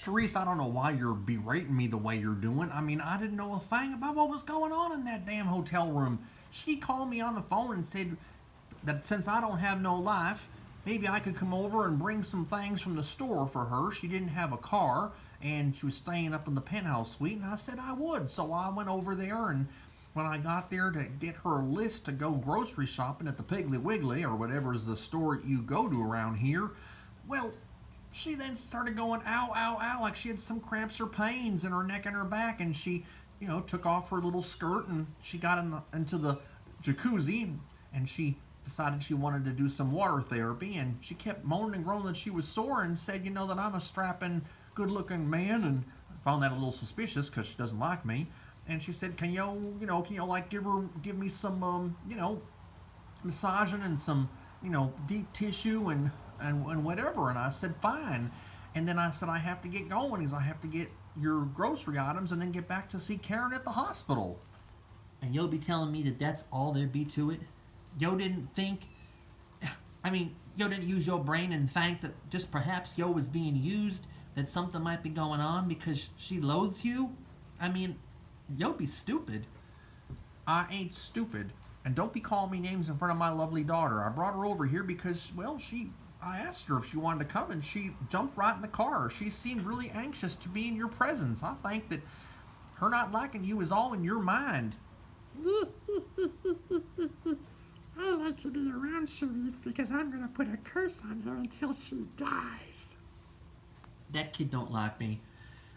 Charisse, I don't know why you're berating me the way you're doing. I mean, I didn't know a thing about what was going on in that damn hotel room. She called me on the phone and said that since I don't have no life, maybe I could come over and bring some things from the store for her. She didn't have a car and she was staying up in the penthouse suite, and I said I would. So I went over there, and when I got there to get her a list to go grocery shopping at the Piggly Wiggly or whatever is the store you go to around here, well, she then started going ow, ow, ow, like she had some cramps or pains in her neck and her back, and she, took off her little skirt and she got into the jacuzzi, and she decided she wanted to do some water therapy, and she kept moaning and groaning that she was sore and said, that I'm a strapping, good-looking man, and I found that a little suspicious because she doesn't like me. And she said, can you like give me some, massaging and some, deep tissue and whatever. And I said, fine. And then I said, I have to get going because I have to get your grocery items and then get back to see Karen at the hospital. And you'll be telling me that that's all there be to it? Yo didn't think, yo didn't use your brain and think that just perhaps yo was being used, that something might be going on because she loathes you? Yo be stupid. I ain't stupid. And don't be calling me names in front of my lovely daughter. I brought her over here because, well, I asked her if she wanted to come, and she jumped right in the car. She seemed really anxious to be in your presence. I think that her not liking you is all in your mind. I like to be around Charisse because I'm going to put a curse on her until she dies. That kid don't like me.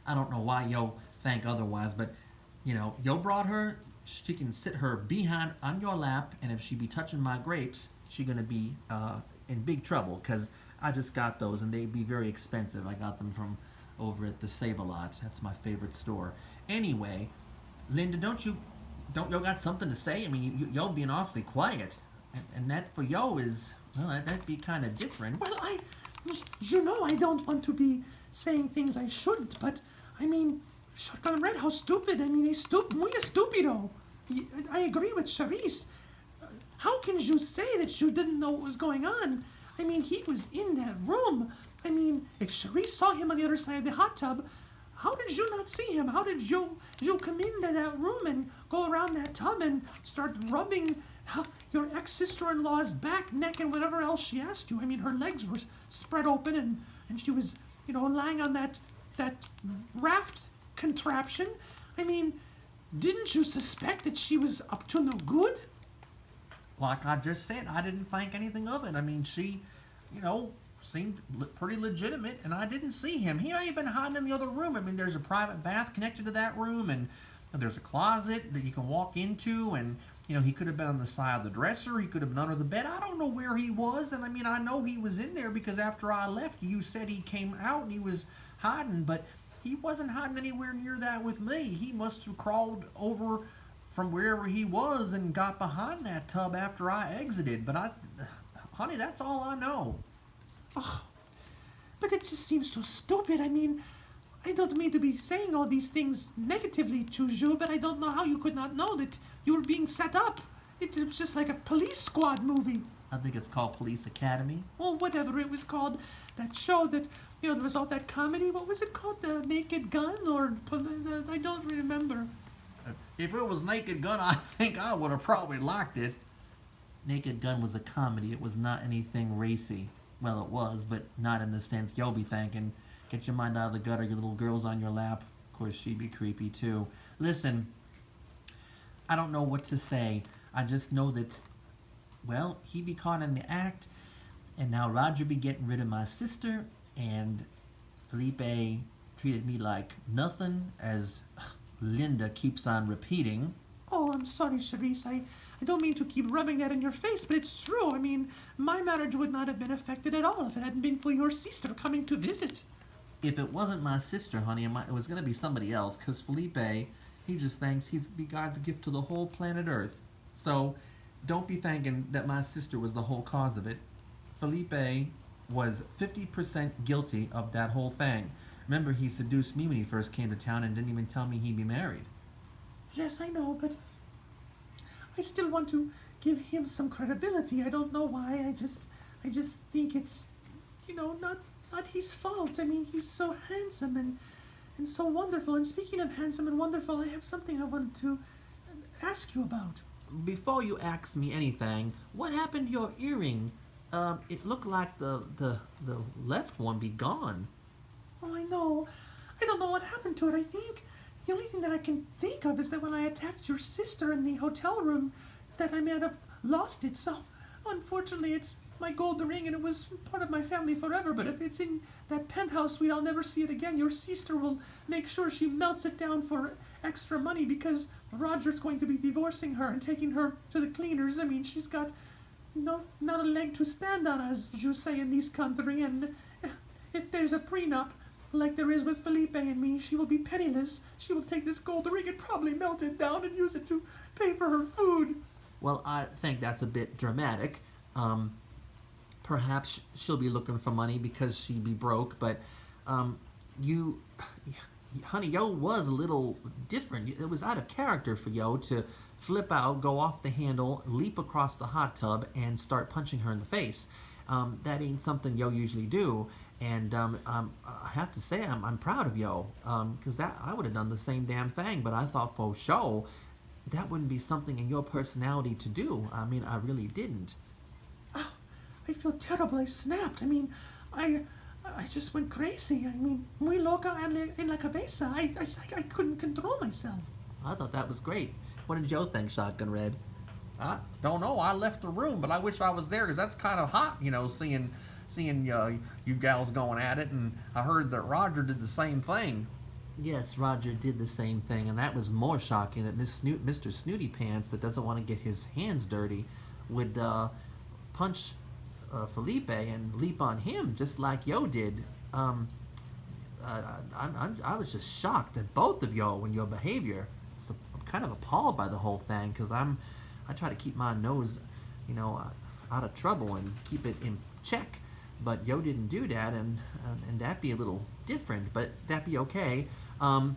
I don't know why yo think otherwise, but, yo brought her. She can sit her behind on your lap, and if she be touching my grapes, she going to be in big trouble, because I just got those, and they'd be very expensive. I got them from over at the Save-A-Lots. That's my favorite store. Anyway, Linda, don't you got something to say? Yo being awfully quiet, and that for yo is, well, that'd be kind of different. Well, I don't want to be saying things I shouldn't, but, Shotgun Red, how stupid. He's muy estupido. I agree with Charisse. How can you say that you didn't know what was going on? He was in that room. If Charisse saw him on the other side of the hot tub, how did you not see him? How did you come into that room and go around that tub and start rubbing your ex-sister-in-law's back, neck, and whatever else she asked you? Her legs were spread open, and she was, lying on that raft contraption. Didn't you suspect that she was up to no good? Like I just said, I didn't think anything of it. She, seemed pretty legitimate, and I didn't see him. He may have been hiding in the other room. There's a private bath connected to that room, and there's a closet that you can walk into, and, he could have been on the side of the dresser. He could have been under the bed. I don't know where he was, and I know he was in there because after I left, you said he came out and he was hiding, but he wasn't hiding anywhere near that with me. He must have crawled over from wherever he was and got behind that tub after I exited. But honey, that's all I know. Oh, but it just seems so stupid. I don't mean to be saying all these things negatively to you, but I don't know how you could not know that you were being set up. It was just like a police squad movie. I think it's called Police Academy. Well, whatever it was called, that show that, there was all that comedy. What was it called? The Naked Gun? Or I don't remember. If it was Naked Gun, I think I would have probably liked it. Naked Gun was a comedy. It was not anything racy. Well, it was, but not in the sense you'll be thinking. Get your mind out of the gutter, your little girl's on your lap. Of course, she'd be creepy, too. Listen, I don't know what to say. I just know that, well, he be caught in the act, and now Roger be getting rid of my sister, and Felipe treated me like nothing, as Linda keeps on repeating. Oh, I'm sorry, Charisse. I don't mean to keep rubbing that in your face, but it's true. My marriage would not have been affected at all if it hadn't been for your sister coming to visit. If it wasn't my sister, honey, it was going to be somebody else, because Felipe, he just thinks he's God's gift to the whole planet Earth. So, don't be thinking that my sister was the whole cause of it. Felipe was 50% guilty of that whole thing. Remember, he seduced me when he first came to town and didn't even tell me he'd be married. Yes, I know, but I still want to give him some credibility. I don't know why. I just think it's, not not his fault. I mean, he's so handsome and so wonderful. And speaking of handsome and wonderful, I have something I wanted to ask you about. Before you ask me anything, what happened to your earring? It looked like the left one be gone. Oh, I know. I don't know what happened to it. I think the only thing that I can think of is that when I attacked your sister in the hotel room, that I might have lost it. So, unfortunately, it's my gold ring, and it was part of my family forever. But if it's in that penthouse suite, I'll never see it again. Your sister will make sure she melts it down for extra money because Roger's going to be divorcing her and taking her to the cleaners. I mean, she's got not a leg to stand on, as you say in this country. And if there's a prenup, like there is with Felipe and me, she will be penniless. She will take this gold ring and probably melt it down and use it to pay for her food. Well, I think that's a bit dramatic. Perhaps she'll be looking for money because she be broke, but honey, Yo was a little different. It was out of character for Yo to flip out, go off the handle, leap across the hot tub, and start punching her in the face. That ain't something Yo usually do. And I have to say, I'm proud of Yo, because I would have done the same damn thing. But I thought for sure that wouldn't be something in your personality to do. I mean, I really didn't. Oh, I feel terrible. I snapped. I mean, I just went crazy. I mean, muy loca en la cabeza. I couldn't control myself. I thought that was great. What did Yo think, Shotgun Red? I don't know. I left the room, but I wish I was there because that's kind of hot, seeing you gals going at it. And I heard that Roger did the same thing. Yes, Roger did the same thing, and that was more shocking that Mr. Snooty Pants, that doesn't want to get his hands dirty, would punch Felipe and leap on him just like Yo did. I was just shocked at both of Yo and your behavior. So I'm kind of appalled by the whole thing because I try to keep my nose, out of trouble and keep it in check. But Yo didn't do that, and that'd be a little different, but that'd be okay. I'm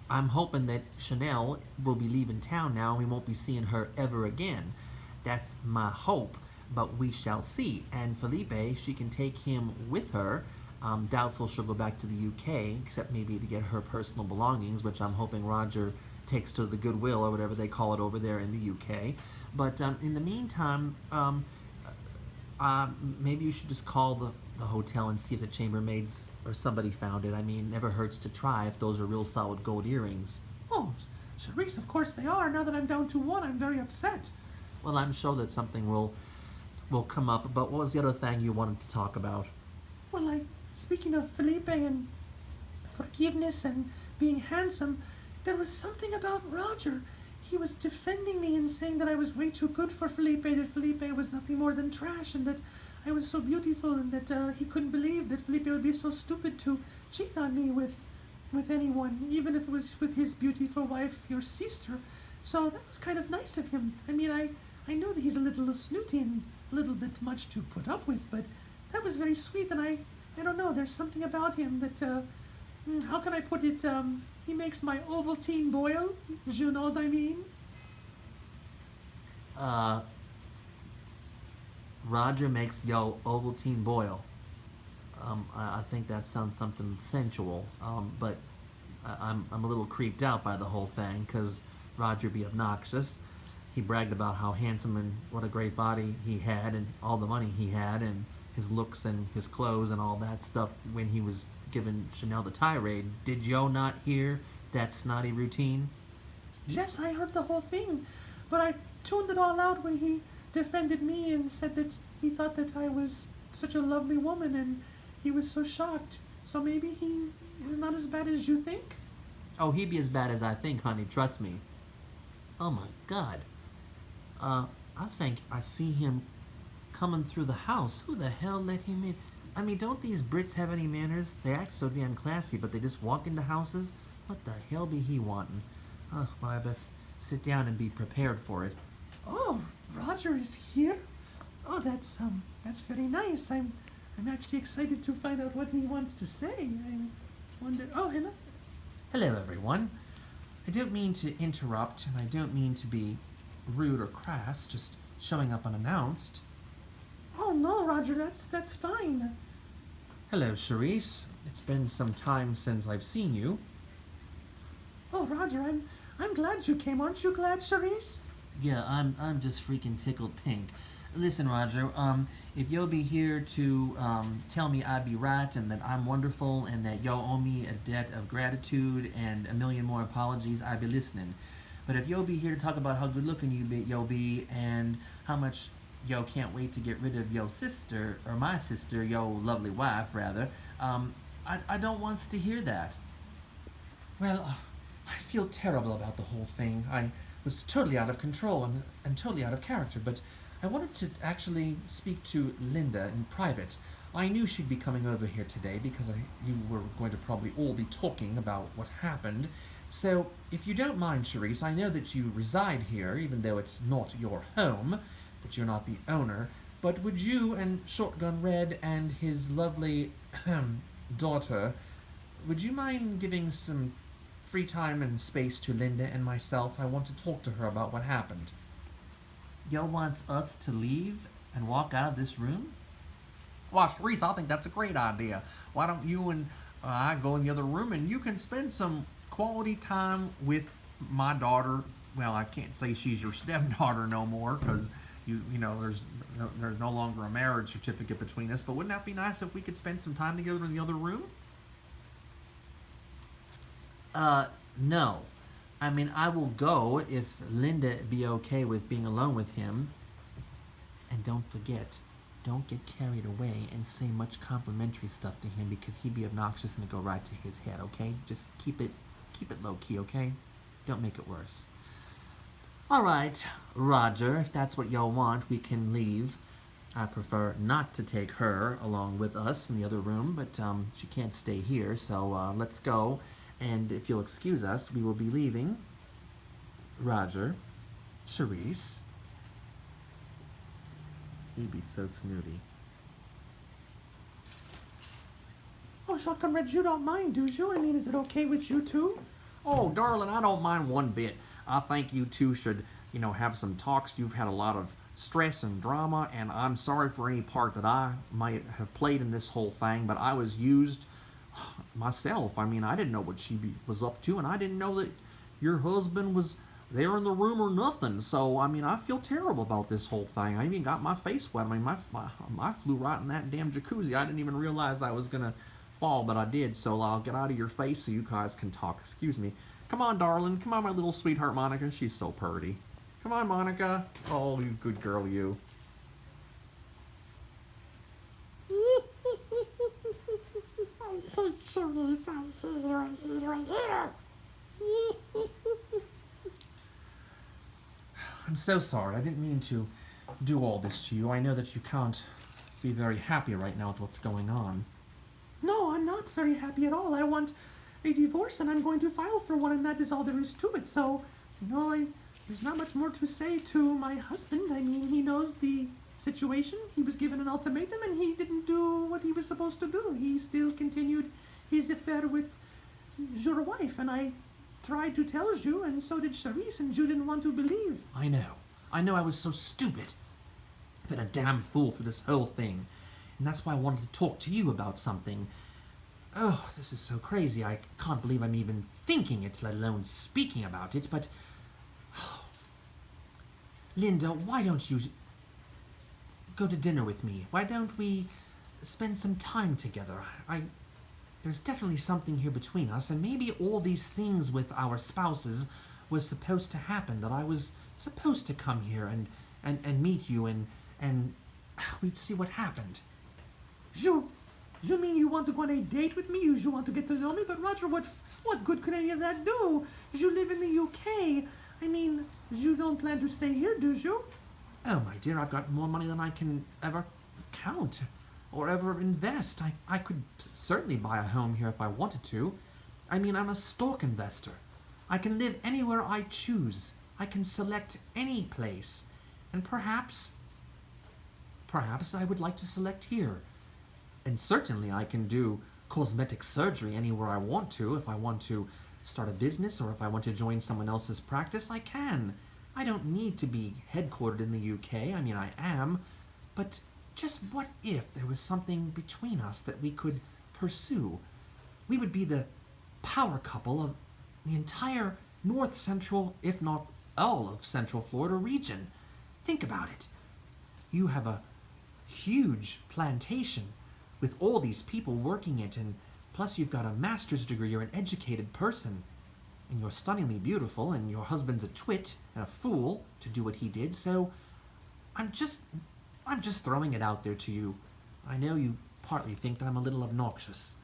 hoping that Chanel will be leaving town now and we won't be seeing her ever again. That's my hope, but we shall see. And Felipe, she can take him with her. Doubtful she'll go back to the UK, except maybe to get her personal belongings, which I'm hoping Roger takes to the Goodwill or whatever they call it over there in the UK. But in the meantime, maybe you should just call the hotel and see if the chambermaids or somebody found it. I mean, never hurts to try if those are real solid gold earrings. Oh, Charisse, of course they are. Now that I'm down to one, I'm very upset. Well, I'm sure that something will come up. But what was the other thing you wanted to talk about? Well, speaking of Felipe and forgiveness and being handsome, there was something about Roger. He was defending me and saying that I was way too good for Felipe, that Felipe was nothing more than trash, and that I was so beautiful, and that he couldn't believe that Felipe would be so stupid to cheat on me with anyone, even if it was with his beautiful wife, your sister. So that was kind of nice of him. I mean, I know that he's a little snooty and a little bit much to put up with, but that was very sweet, and I don't know, there's something about him that, how can I put it, he makes my Ovaltine boil, you know what I mean? Roger makes Yo Ovaltine boil. I think that sounds something sensual, but I'm a little creeped out by the whole thing because Roger be obnoxious. He bragged about how handsome and what a great body he had and all the money he had and his looks and his clothes and all that stuff when he was giving Chanel the tirade. Did Yo not hear that snotty routine? Yes, I heard the whole thing, but I tuned it all out when he defended me and said that he thought that I was such a lovely woman and he was so shocked. So maybe he is not as bad as you think? Oh, he'd be as bad as I think, honey, trust me. Oh my God. I think I see him coming through the house. Who the hell let him in? I mean, don't these Brits have any manners? They act so damn classy, but they just walk into houses? What the hell be he wanting? Oh, well, I best sit down and be prepared for it. Oh, Roger is here? Oh, that's very nice. I'm actually excited to find out what he wants to say. I wonder. Oh, hello. Hello, everyone. I don't mean to interrupt, and I don't mean to be rude or crass, just showing up unannounced. Oh no, Roger, that's fine. Hello, Charisse. It's been some time since I've seen you. Oh, Roger, I'm glad you came. Aren't you glad, Charisse? Yeah, I'm just freaking tickled pink. Listen, Roger, if you'll be here to tell me I be right and that I'm wonderful and that y'all owe me a debt of gratitude and a million more apologies, I be listening. But if you'll be here to talk about how good looking you'll be and how much yo can't wait to get rid of yo sister, or my sister, yo lovely wife, rather, I don't wants to hear that. Well, I feel terrible about the whole thing. I was totally out of control and totally out of character, but I wanted to actually speak to Linda in private. I knew she'd be coming over here today because you were going to probably all be talking about what happened. So, if you don't mind, Charisse, I know that you reside here, even though it's not your home, that you're not the owner, but would you and Shotgun Red and his lovely daughter, would you mind giving some free time and space to Linda and myself? I want to talk to her about what happened. Yo wants us to leave and walk out of this room? Well, Charisse, I think that's a great idea. Why don't you and I go in the other room and you can spend some quality time with my daughter. Well, I can't say she's your stepdaughter no more because there's no longer a marriage certificate between us. But wouldn't that be nice if we could spend some time together in the other room? No. I mean, I will go if Linda be okay with being alone with him. And don't forget, don't get carried away and say much complimentary stuff to him because he'd be obnoxious and it'd go right to his head, okay? Just keep it low key, okay? Don't make it worse. Alright, Roger, if that's what y'all want, we can leave. I prefer not to take her along with us in the other room, but she can't stay here, so let's go. And if you'll excuse us, we will be leaving. Roger. Charisse. He'd be so snooty. Oh, Shotgun Red, you don't mind, do you? I mean, is it okay with you too? Oh, darling, I don't mind one bit. I think you two should, have some talks. You've had a lot of stress and drama, and I'm sorry for any part that I might have played in this whole thing, but I was used myself. I mean, I didn't know what she was up to, and I didn't know that your husband was there in the room or nothing. So, I mean, I feel terrible about this whole thing. I even got my face wet. I mean, I flew right in that damn jacuzzi. I didn't even realize I was going to fall, but I did. So I'll get out of your face so you guys can talk. Excuse me. Come on, darling. Come on, my little sweetheart Monica. She's so purty. Come on, Monica. Oh, you good girl, you. I hate Charisse. I hate her. I'm so sorry. I didn't mean to do all this to you. I know that you can't be very happy right now with what's going on. No, I'm not very happy at all. I want a divorce and I'm going to file for one, and that is all there is to it. So, there's not much more to say to my husband. I mean, he knows the situation. He was given an ultimatum and he didn't do what he was supposed to do. He still continued his affair with your wife, and I tried to tell you, and so did Charisse, and you didn't want to believe. I know I was so stupid. I've been a damn fool through this whole thing. And that's why I wanted to talk to you about something. Oh, this is so crazy. I can't believe I'm even thinking it, let alone speaking about it, but... Linda, why don't you go to dinner with me? Why don't we spend some time together? There's definitely something here between us, and maybe all these things with our spouses was supposed to happen, that I was supposed to come here and meet you, and we'd see what happened. You mean you want to go on a date with me? You want to get to know me? But Roger, what good could any of that do? You live in the UK. I mean, you don't plan to stay here, do you? Oh, my dear, I've got more money than I can ever count or ever invest. I could certainly buy a home here if I wanted to. I mean, I'm a stock investor. I can live anywhere I choose. I can select any place. And perhaps I would like to select here. And certainly I can do cosmetic surgery anywhere I want to. If I want to start a business or if I want to join someone else's practice, I can. I don't need to be headquartered in the UK. I mean, I am. But just what if there was something between us that we could pursue? We would be the power couple of the entire north central, if not all of central Florida region. Think about it. You have a huge plantation with all these people working it, and plus you've got a master's degree. You're an educated person, and you're stunningly beautiful, and your husband's a twit and a fool to do what he did. So I'm just throwing it out there to you. I know you partly think that I'm a little obnoxious.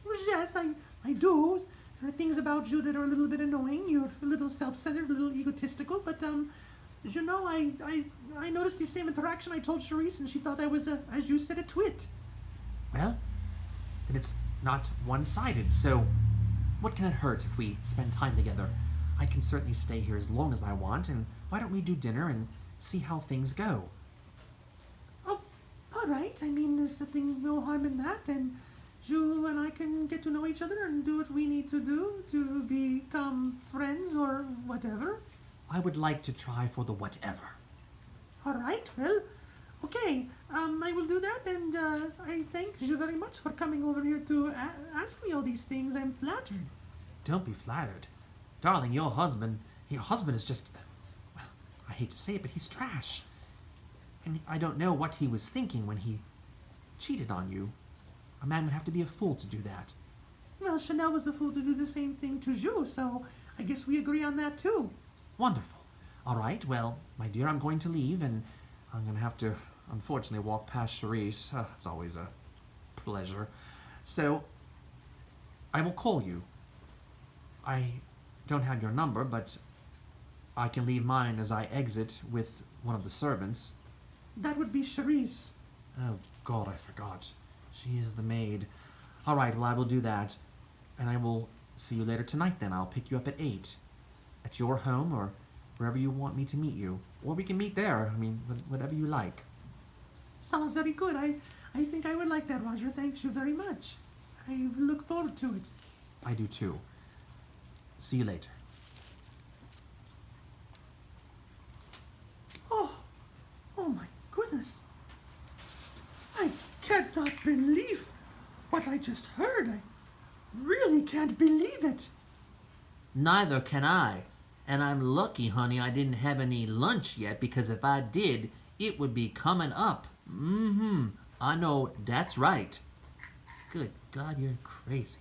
Well, yes, I do. There are things about you that are a little bit annoying. You're a little self-centered, a little egotistical, but you know, I noticed the same interaction. I told Charisse, and she thought I was, as you said, a twit. Well, then it's not one-sided, so what can it hurt if we spend time together? I can certainly stay here as long as I want, and why don't we do dinner and see how things go? Oh, all right. I mean, there's no harm in that, and you and I can get to know each other and do what we need to do to become friends or whatever. I would like to try for the whatever. All right, well, okay, I will do that, and I thank you very much for coming over here to ask me all these things. I'm flattered. Don't be flattered. Darling, your husband is just, well, I hate to say it, but he's trash. And I don't know what he was thinking when he cheated on you. A man would have to be a fool to do that. Well, Chanel was a fool to do the same thing to you, so I guess we agree on that too. Wonderful. All right, well, my dear, I'm going to leave, and I'm going to have to, unfortunately, walk past Charisse. It's always a pleasure. So, I will call you. I don't have your number, but I can leave mine as I exit with one of the servants. That would be Charisse. Oh, God, I forgot. She is the maid. All right, well, I will do that. And I will see you later tonight, then. I'll pick you up at 8. At your home, or wherever you want me to meet you. Or we can meet there. I mean, whatever you like. Sounds very good. I think I would like that, Roger. Thank you very much. I look forward to it. I do, too. See you later. Oh my goodness. I cannot believe what I just heard. I really can't believe it. Neither can I. And I'm lucky, honey, I didn't have any lunch yet, because if I did, it would be coming up. I know that's right. Good God, you're crazy.